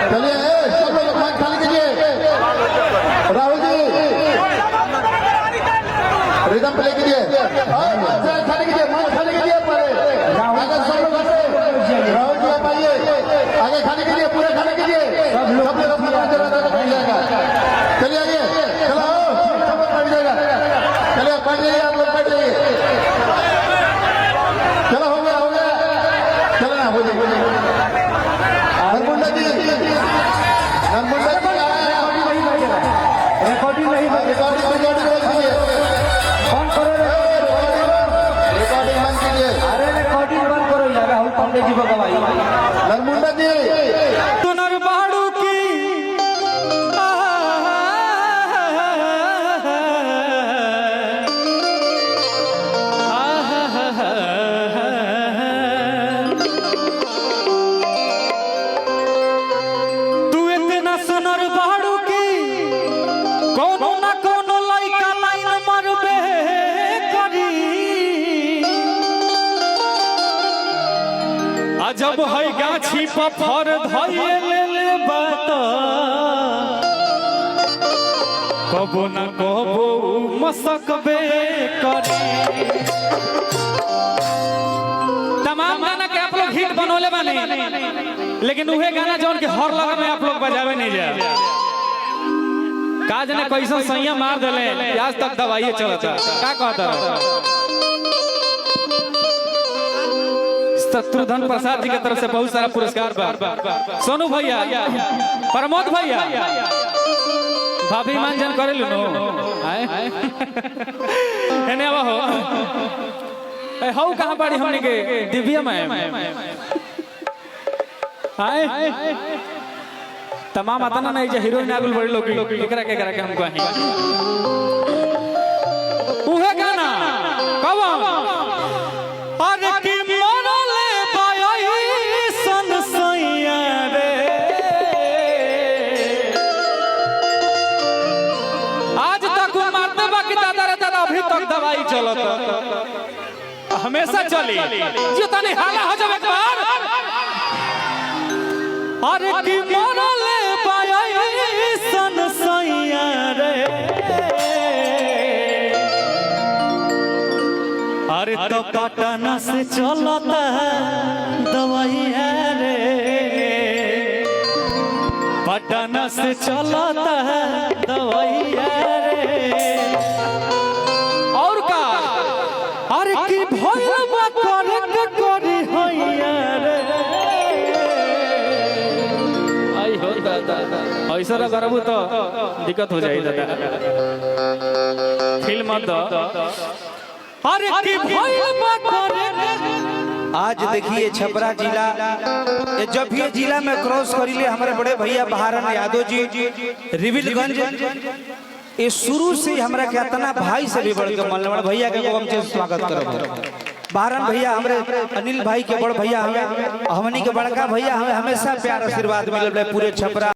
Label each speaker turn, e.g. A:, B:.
A: चलिए सब लोग माइक खाली कीजिए। राहुल जी रिदम प्ले कीजिए, खाली कीजिए, माइक खाली कीजिए। आगे सब लोग राहुल जी आप आइए, आगे खाली कीजिए, पूरे खाली कीजिए। सब लोग बैठ जाएगा। चलिए आइए, चलो बैठ जाएगा। चलिए बैठ जाइए, आप लोग बैठ जाइए। चलो हो गया, हो गया, चलो ना हो जाए। नरमुंडा जी, नरमुंडा जी रिकॉर्डिंग नहीं, रिकॉर्डिंग बंद करो, रिकॉर्डिंग बंद कीजिए। अरे रिकॉर्डिंग बंद करो यार, राहुल पांडे जी को गवाई। नरमुंडा जी
B: सुनर बाड़ू की तू इतना सुनर बाड़ू की कोनो ना कोनो लइका लाइन मरबे करी। अजब है गाछी पत्थर धइए ले बात कबो न कबो मसकबे करी। तमाम गाना के आप लोग हिट बनोले बानी, लेकिन उहे गाना जौन के हर लगा में आप लोग बजावे नहीं जा। काज ने कैसा सैया मार देले, आज तक दवाई चलता का कहता। शत्रुघ्न प्रसाद जी की तरफ से बहुत सारा पुरस्कार बा। सोनू भैया, प्रमोद भैया, भाभी मान जन करे लो एने आवा हो। हौ कहां बाड़ी हमने के दिव्या मैम हाय तमाम आतना नहीं जे हीरोइन आगुल बड़ी लोग एकरा के हम कहि उहे गाना कब अरे की मरले पाई सन सैया रे। आज तक मारते बाकी दादा रे दादा अभी तक दवाई चलत हमेशा चली जो तनी हाला हो जावे एक बार। अरे की मरले पाई सन सैया रे। अरे तो पटना से चलता दवाइया रे, पटना से चलता दवाइया रे। और का अरे की भइलबा करे के करी हैया रे। आई हो दादा ऐसा करबू तो दिक्कत हो जाई दादा। फिल्म दो अरे की भइलबा करे।
C: आज देखिए छपरा जिला, जब भी जिला में क्रॉस करिले हमारे बड़े भैया बहारन यादव जी रिविलगंज, ये शुरू से हमरा के इतना भाई से भी बढ़ के मनलवण भैया के हम स्वागत करब। बहारन भैया हमरे अनिल भाई के बड़ भैया हमें हमनी के बड़का भैया हमें हमेशा प्यार आशीर्वाद मिलल पूरे छपरा।